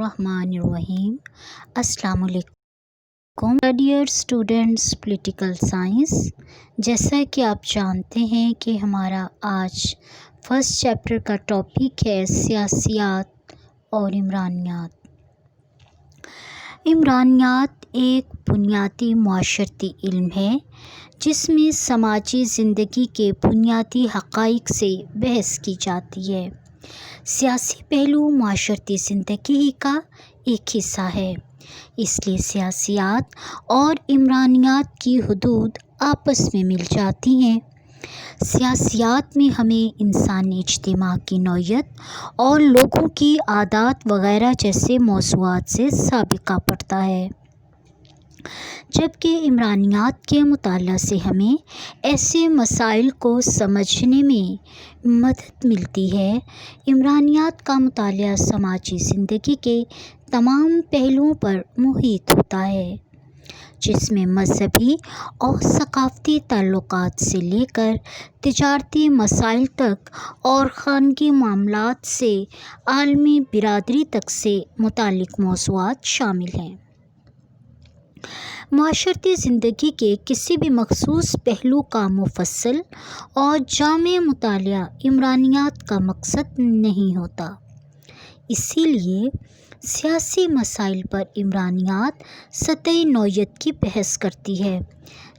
الرحمن الرحیم۔ السلام علیکم ڈیئر اسٹوڈنٹس، پولیٹیکل سائنس۔ جیسا کہ آپ جانتے ہیں کہ ہمارا آج فرسٹ چیپٹر کا ٹاپک ہے سیاسیات اور عمرانیات۔ عمرانیات ایک بنیادی معاشرتی علم ہے جس میں سماجی زندگی کے بنیادی حقائق سے بحث کی جاتی ہے۔ سیاسی پہلو معاشرتی زندگی کا ایک حصہ ہے، اس لیے سیاسیات اور عمرانیات کی حدود آپس میں مل جاتی ہیں۔ سیاسیات میں ہمیں انسانی اجتماع کی نوعیت اور لوگوں کی عادات وغیرہ جیسے موضوعات سے سابقہ پڑتا ہے، جبکہ عمرانیات کے مطالعہ سے ہمیں ایسے مسائل کو سمجھنے میں مدد ملتی ہے۔ عمرانیات کا مطالعہ سماجی زندگی کے تمام پہلوؤں پر محیط ہوتا ہے، جس میں مذہبی اور ثقافتی تعلقات سے لے کر تجارتی مسائل تک اور خانگی معاملات سے عالمی برادری تک سے متعلق موضوعات شامل ہیں۔ معاشرتی زندگی کے کسی بھی مخصوص پہلو کا مفصل اور جامع مطالعہ عمرانیات کا مقصد نہیں ہوتا۔ اسی لیے سیاسی مسائل پر عمرانیات سطحی نوعیت کی بحث کرتی ہے،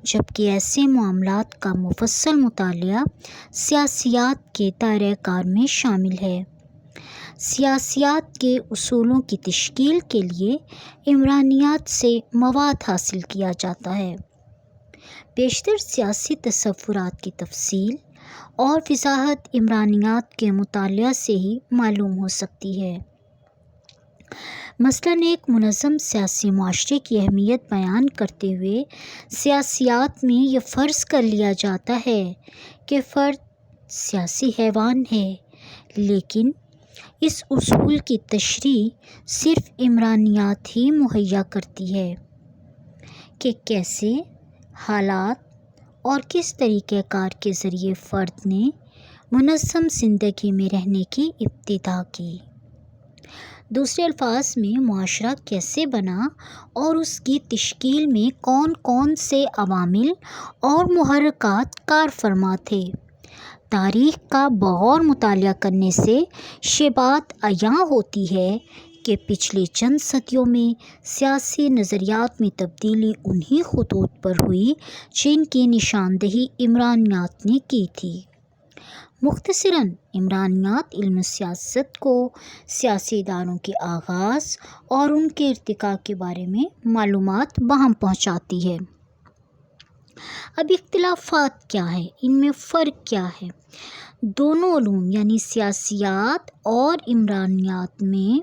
جبکہ ایسے معاملات کا مفصل مطالعہ سیاسیات کے دائرۂ کار میں شامل ہے۔ سیاسیات کے اصولوں کی تشکیل کے لیے عمرانیات سے مواد حاصل کیا جاتا ہے۔ بیشتر سیاسی تصورات کی تفصیل اور وضاحت عمرانیات کے مطالعہ سے ہی معلوم ہو سکتی ہے۔ مثلاً ایک منظم سیاسی معاشرے کی اہمیت بیان کرتے ہوئے سیاسیات میں یہ فرض کر لیا جاتا ہے کہ فرد سیاسی حیوان ہے، لیکن اس اصول کی تشریح صرف عمرانیات ہی مہیا کرتی ہے کہ کیسے حالات اور کس طریقہ کار کے ذریعے فرد نے منظم زندگی میں رہنے کی ابتدا کی۔ دوسرے الفاظ میں معاشرہ کیسے بنا اور اس کی تشکیل میں کون کون سے عوامل اور محرکات کار فرما تھے۔ تاریخ کا بغور مطالعہ کرنے سے یہ بات عیاں ہوتی ہے کہ پچھلی چند صدیوں میں سیاسی نظریات میں تبدیلی انہی خطوط پر ہوئی جن کی نشاندہی عمرانیات نے کی تھی۔ مختصراً عمرانیات علم سیاست کو سیاسی اداروں کے آغاز اور ان کے ارتقاء کے بارے میں معلومات بہم پہنچاتی ہے۔ اب اختلافات کیا ہیں، ان میں فرق کیا ہے؟ دونوں علوم یعنی سیاسیات اور عمرانیات میں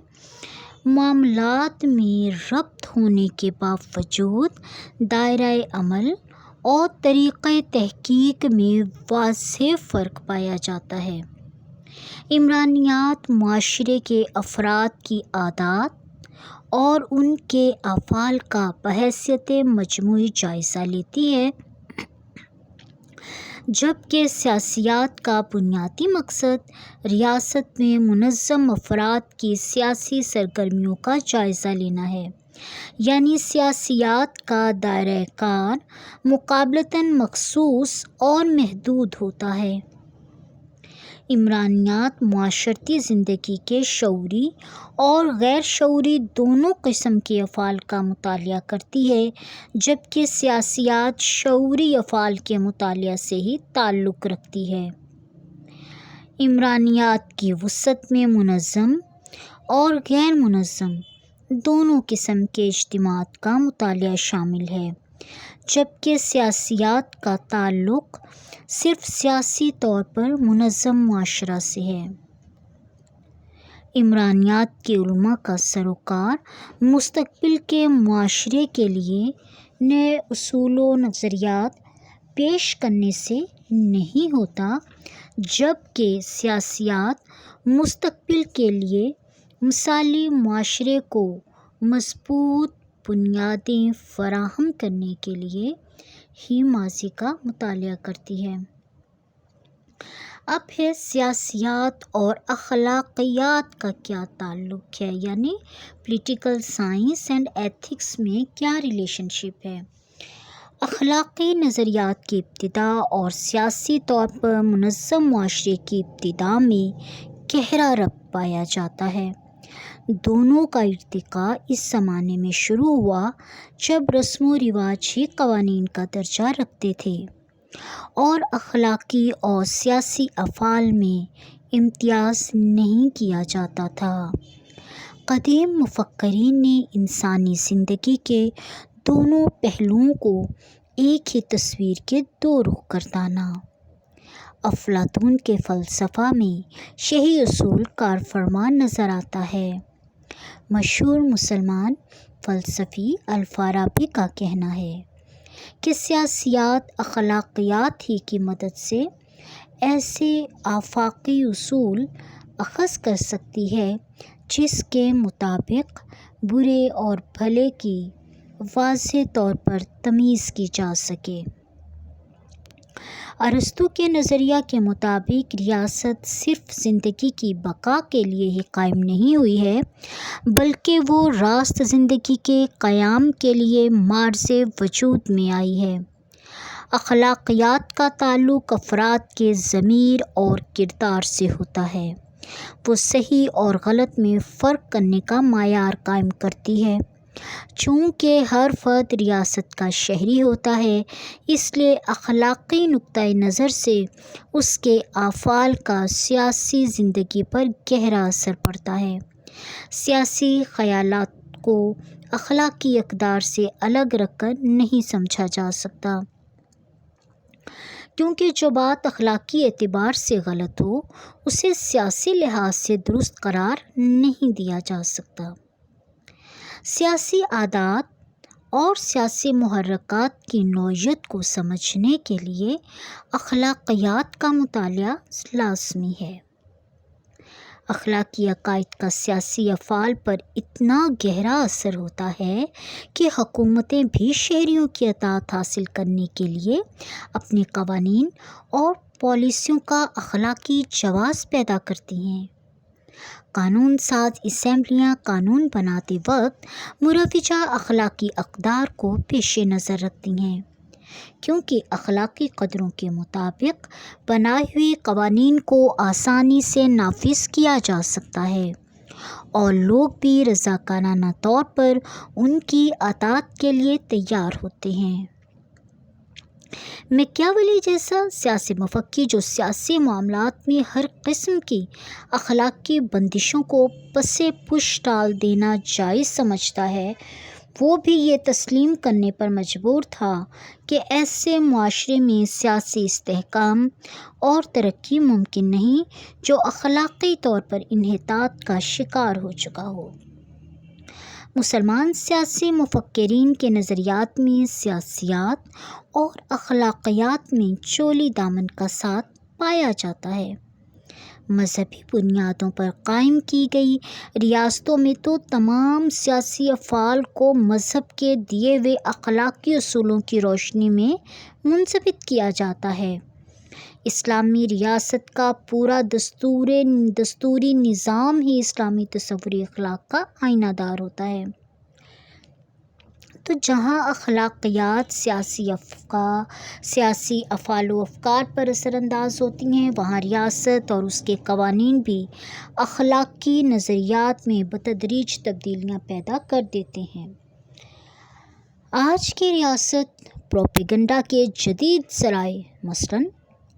معاملات میں ربط ہونے کے باوجود دائرۂ عمل اور طریقۂ تحقیق میں واضح فرق پایا جاتا ہے۔ عمرانیات معاشرے کے افراد کی عادات اور ان کے افعال کا بحیثیت مجموعی جائزہ لیتی ہے، جبکہ سیاسیات کا بنیادی مقصد ریاست میں منظم افراد کی سیاسی سرگرمیوں کا جائزہ لینا ہے۔ یعنی سیاسیات کا دائرۂ کار مقابلتاً مخصوص اور محدود ہوتا ہے۔ عمرانیات معاشرتی زندگی کے شعوری اور غیر شعوری دونوں قسم کے افعال کا مطالعہ کرتی ہے، جبکہ سیاسیات شعوری افعال کے مطالعہ سے ہی تعلق رکھتی ہے۔ عمرانیات کی وسعت میں منظم اور غیر منظم دونوں قسم کے اجتماعات کا مطالعہ شامل ہے، جبکہ سیاسیات کا تعلق صرف سیاسی طور پر منظم معاشرہ سے ہے۔ عمرانیات کے علماء کا سروکار مستقبل کے معاشرے کے لیے نئے اصول و نظریات پیش کرنے سے نہیں ہوتا، جبکہ سیاسیات مستقبل کے لیے مثالی معاشرے کو مضبوط بنیادیں فراہم کرنے کے لیے ہی ماضی کا مطالعہ کرتی ہے۔ اب ہے سیاسیات اور اخلاقیات کا کیا تعلق ہے، یعنی پولیٹیکل سائنس اینڈ ایتھکس میں کیا ریلیشن شپ ہے۔ اخلاقی نظریات کی ابتدا اور سیاسی طور پر منظم معاشرے کی ابتدا میں گہرا ربط پایا جاتا ہے۔ دونوں کا ارتقاء اس زمانے میں شروع ہوا جب رسم و رواج ہی قوانین کا درجہ رکھتے تھے اور اخلاقی اور سیاسی افعال میں امتیاز نہیں کیا جاتا تھا۔ قدیم مفکرین نے انسانی زندگی کے دونوں پہلوؤں کو ایک ہی تصویر کے دو رخ گردانا۔ افلاطون کے فلسفہ میں یہی اصول کار فرما نظر آتا ہے۔ مشہور مسلمان فلسفی الفارابی کا کہنا ہے کہ سیاسیات اخلاقیات ہی کی مدد سے ایسے آفاقی اصول اخذ کر سکتی ہے جس کے مطابق برے اور بھلے کی واضح طور پر تمیز کی جا سکے۔ ارسطو کے نظریہ کے مطابق ریاست صرف زندگی کی بقا کے لیے ہی قائم نہیں ہوئی ہے، بلکہ وہ راست زندگی کے قیام کے لیے معرض وجود میں آئی ہے۔ اخلاقیات کا تعلق افراد کے ضمیر اور کردار سے ہوتا ہے۔ وہ صحیح اور غلط میں فرق کرنے کا معیار قائم کرتی ہے۔ چونکہ ہر فرد ریاست کا شہری ہوتا ہے، اس لیے اخلاقی نقطۂ نظر سے اس کے افعال کا سیاسی زندگی پر گہرا اثر پڑتا ہے۔ سیاسی خیالات کو اخلاقی اقدار سے الگ رکھ کر نہیں سمجھا جا سکتا، کیونکہ جو بات اخلاقی اعتبار سے غلط ہو اسے سیاسی لحاظ سے درست قرار نہیں دیا جا سکتا۔ سیاسی عادات اور سیاسی محرکات کی نوعیت کو سمجھنے کے لیے اخلاقیات کا مطالعہ لازمی ہے۔ اخلاقی عقائد کا سیاسی افعال پر اتنا گہرا اثر ہوتا ہے کہ حکومتیں بھی شہریوں کی اطاعت حاصل کرنے کے لیے اپنے قوانین اور پالیسیوں کا اخلاقی جواز پیدا کرتی ہیں۔ قانون ساز اسمبلیاں قانون بناتے وقت مروجہ اخلاقی اقدار کو پیش نظر رکھتی ہیں، کیونکہ اخلاقی قدروں کے مطابق بنائے ہوئے قوانین کو آسانی سے نافذ کیا جا سکتا ہے اور لوگ بھی رضاکارانہ طور پر ان کی اطاعت کے لیے تیار ہوتے ہیں۔ میکیاویلی جیسا سیاسی مفکر جو سیاسی معاملات میں ہر قسم کی اخلاقی بندشوں کو پس پش ڈال دینا جائز سمجھتا ہے، وہ بھی یہ تسلیم کرنے پر مجبور تھا کہ ایسے معاشرے میں سیاسی استحکام اور ترقی ممکن نہیں جو اخلاقی طور پر انحطاط کا شکار ہو چکا ہو۔ مسلمان سیاسی مفکرین کے نظریات میں سیاسیات اور اخلاقیات میں چولی دامن کا ساتھ پایا جاتا ہے۔ مذہبی بنیادوں پر قائم کی گئی ریاستوں میں تو تمام سیاسی افعال کو مذہب کے دیے ہوئے اخلاقی اصولوں کی روشنی میں منضبط کیا جاتا ہے۔ اسلامی ریاست کا پورا دستوری نظام ہی اسلامی تصوری اخلاق کا آئینہ دار ہوتا ہے۔ تو جہاں اخلاقیات سیاسی افعال و افکار پر اثر انداز ہوتی ہیں، وہاں ریاست اور اس کے قوانین بھی اخلاقی نظریات میں بتدریج تبدیلیاں پیدا کر دیتے ہیں۔ آج کی ریاست پروپیگنڈا کے جدید ذرائع مثلاً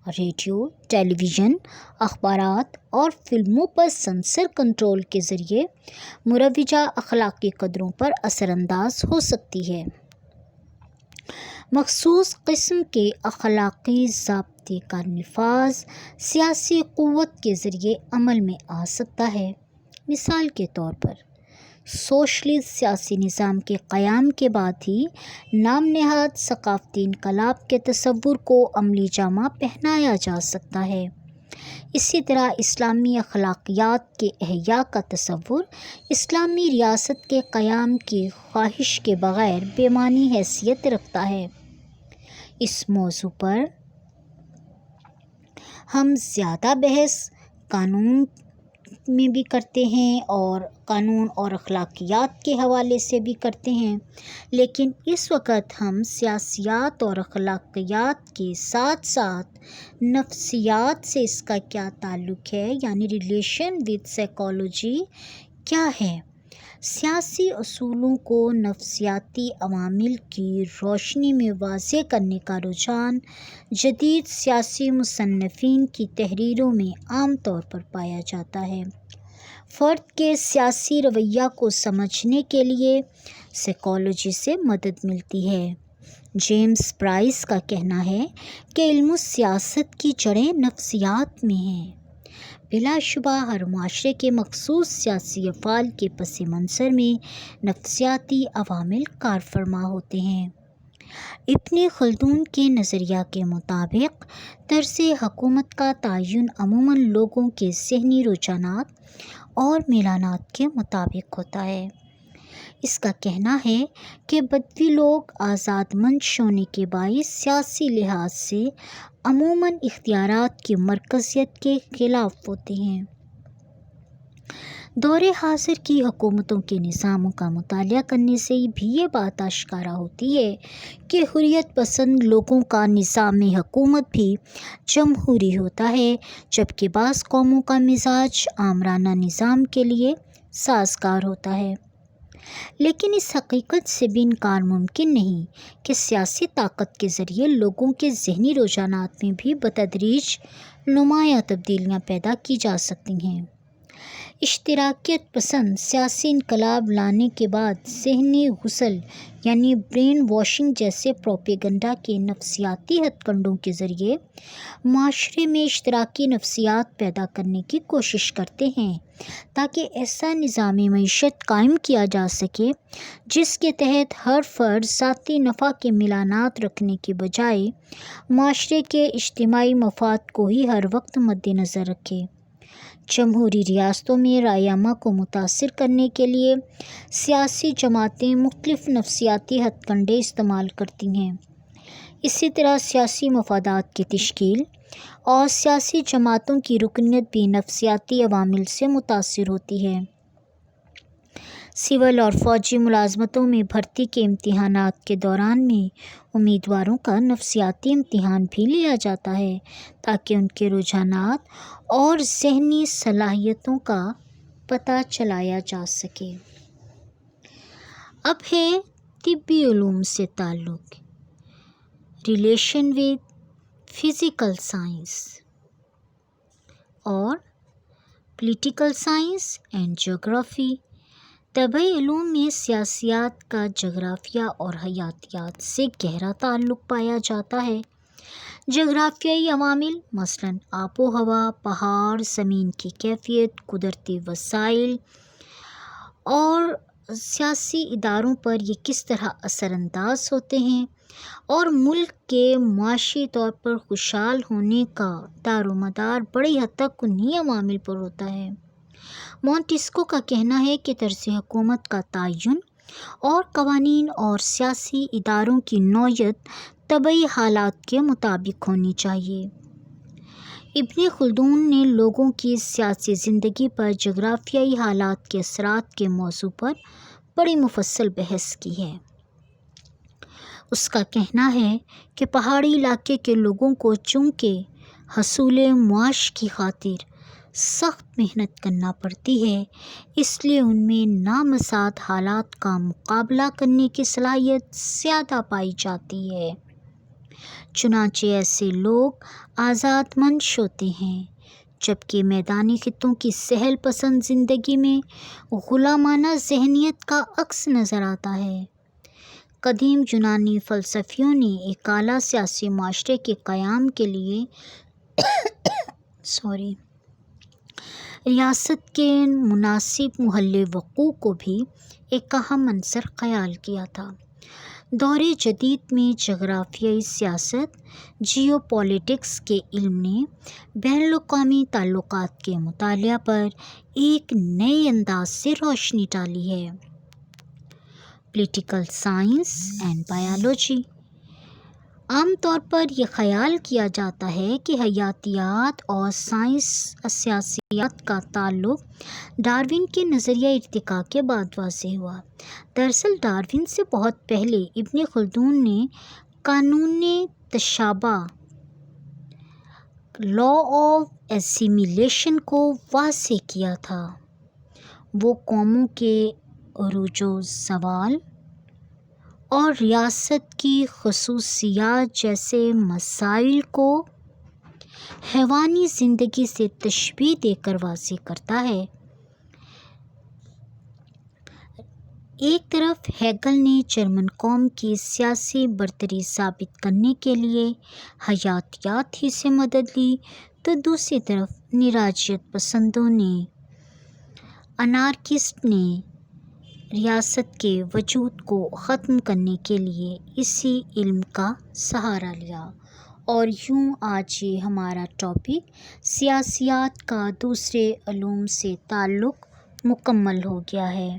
ریڈیو، ٹیلی ویژن، اخبارات اور فلموں پر سنسر کنٹرول کے ذریعے مروجہ اخلاقی قدروں پر اثر انداز ہو سکتی ہے۔ مخصوص قسم کے اخلاقی ضابطے کا نفاذ سیاسی قوت کے ذریعے عمل میں آ سکتا ہے۔ مثال کے طور پر سوشلسٹ سیاسی نظام کے قیام کے بعد ہی نام نہاد ثقافتی انقلاب کے تصور کو عملی جامہ پہنایا جا سکتا ہے۔ اسی طرح اسلامی اخلاقیات کے احیاء کا تصور اسلامی ریاست کے قیام کی خواہش کے بغیر بے معنی حیثیت رکھتا ہے۔ اس موضوع پر ہم زیادہ بحث قانون میں بھی کرتے ہیں اور قانون اور اخلاقیات کے حوالے سے بھی کرتے ہیں، لیکن اس وقت ہم سیاسیات اور اخلاقیات کے ساتھ ساتھ نفسیات سے اس کا کیا تعلق ہے، یعنی ریلیشن ود سائیکالوجی کیا ہے، سیاسی اصولوں کو نفسیاتی عوامل کی روشنی میں واضح کرنے کا رجحان جدید سیاسی مصنفین کی تحریروں میں عام طور پر پایا جاتا ہے۔ فرد کے سیاسی رویہ کو سمجھنے کے لیے سائیکالوجی سے مدد ملتی ہے۔ جیمز پرائس کا کہنا ہے کہ علم سیاست کی جڑیں نفسیات میں ہیں۔ بلا شبہ ہر معاشرے کے مخصوص سیاسی افعال کے پس منظر میں نفسیاتی عوامل کار فرما ہوتے ہیں۔ ابن خلدون کے نظریہ کے مطابق طرز حکومت کا تعین عموماً لوگوں کے ذہنی رجحانات اور میلانات کے مطابق ہوتا ہے۔ اس کا کہنا ہے کہ بدوی لوگ آزاد مندش ہونے کے باعث سیاسی لحاظ سے عموماً اختیارات کی مرکزیت کے خلاف ہوتے ہیں۔ دور حاضر کی حکومتوں کے نظاموں کا مطالعہ کرنے سے بھی یہ بات آشکارا ہوتی ہے کہ حریت پسند لوگوں کا نظام حکومت بھی جمہوری ہوتا ہے، جبکہ بعض قوموں کا مزاج آمرانہ نظام کے لیے سازگار ہوتا ہے۔ لیکن اس حقیقت سے بھی انکار ممکن نہیں کہ سیاسی طاقت کے ذریعے لوگوں کے ذہنی رجحانات میں بھی بتدریج نمایاں تبدیلیاں پیدا کی جا سکتی ہیں۔ اشتراکیت پسند سیاسی انقلاب لانے کے بعد ذہنی غسل یعنی برین واشنگ جیسے پروپیگنڈا کے نفسیاتی ہتھ کنڈوں کے ذریعے معاشرے میں اشتراکی نفسیات پیدا کرنے کی کوشش کرتے ہیں تاکہ ایسا نظام معیشت قائم کیا جا سکے جس کے تحت ہر فرد ذاتی نفع کے میلانات رکھنے کے بجائے معاشرے کے اجتماعی مفاد کو ہی ہر وقت مد نظر رکھے۔ جمہوری ریاستوں میں رائے عامہ کو متاثر کرنے کے لیے سیاسی جماعتیں مختلف نفسیاتی ہتھ کنڈے استعمال کرتی ہیں۔ اسی طرح سیاسی مفادات کی تشکیل اور سیاسی جماعتوں کی رکنیت بھی نفسیاتی عوامل سے متاثر ہوتی ہے۔ سول اور فوجی ملازمتوں میں بھرتی کے امتحانات کے دوران میں امیدواروں کا نفسیاتی امتحان بھی لیا جاتا ہے تاکہ ان کے رجحانات اور ذہنی صلاحیتوں کا پتہ چلایا جا سکے۔ اب ہے طبی علوم سے تعلق، ریلیشن ود فزیکل سائنس اور پولیٹیکل سائنس اینڈ جغرافی۔ طبی علوم میں سیاسیات کا جغرافیہ اور حیاتیات سے گہرا تعلق پایا جاتا ہے۔ جغرافیائی عوامل مثلاً آب و ہوا، پہاڑ، زمین کی کیفیت، قدرتی وسائل اور سیاسی اداروں پر یہ کس طرح اثر انداز ہوتے ہیں اور ملک کے معاشی طور پر خوشحال ہونے کا دار و مدار بڑی حد تک انہی عوامل پر ہوتا ہے۔ مونٹیسکو کا کہنا ہے کہ طرز حکومت کا تعین اور قوانین اور سیاسی اداروں کی نوعیت طبعی حالات کے مطابق ہونی چاہیے۔ ابن خلدون نے لوگوں کی سیاسی زندگی پر جغرافیائی حالات کے اثرات کے موضوع پر بڑی مفصل بحث کی ہے۔ اس کا کہنا ہے کہ پہاڑی علاقے کے لوگوں کو چونکہ حصول معاش کی خاطر سخت محنت کرنا پڑتی ہے، اس لیے ان میں نامساعد حالات کا مقابلہ کرنے کی صلاحیت زیادہ پائی جاتی ہے۔ چنانچہ ایسے لوگ آزاد مندش ہوتے ہیں، جبکہ میدانی خطوں کی سہل پسند زندگی میں غلامانہ ذہنیت کا عکس نظر آتا ہے۔ قدیم یونانی فلسفیوں نے ایک اعلیٰ سیاسی معاشرے کے قیام کے لیے ریاست کے مناسب محل وقوع کو بھی ایک اہم عنصر خیال کیا تھا۔ دور جدید میں جغرافیائی سیاست جیو پولیٹکس کے علم نے بین الاقوامی تعلقات کے مطالعہ پر ایک نئے انداز سے روشنی ڈالی ہے۔ Political science and biology. عام طور پر یہ خیال کیا جاتا ہے کہ حیاتیات اور سیاسیات کا تعلق ڈارون کے نظریہ ارتقاء کے بعد واضح ہوا۔ دراصل ڈارون سے بہت پہلے ابن خلدون نے قانون تشابہ لا آف اسیمیلیشن کو واضح کیا تھا۔ وہ قوموں کے عروج و زوال اور ریاست کی خصوصیات جیسے مسائل کو حیوانی زندگی سے تشبیہ دے کر واضح کرتا ہے۔ ایک طرف ہیگل نے جرمن قوم کی سیاسی برتری ثابت کرنے کے لیے حیاتیات ہی سے مدد لی، تو دوسری طرف نراجیت پسندوں نے انارکسٹ نے ریاست کے وجود کو ختم کرنے کے لیے اسی علم کا سہارا لیا۔ اور یوں آج یہ ہمارا ٹاپک سیاسیات کا دوسرے علوم سے تعلق مکمل ہو گیا ہے۔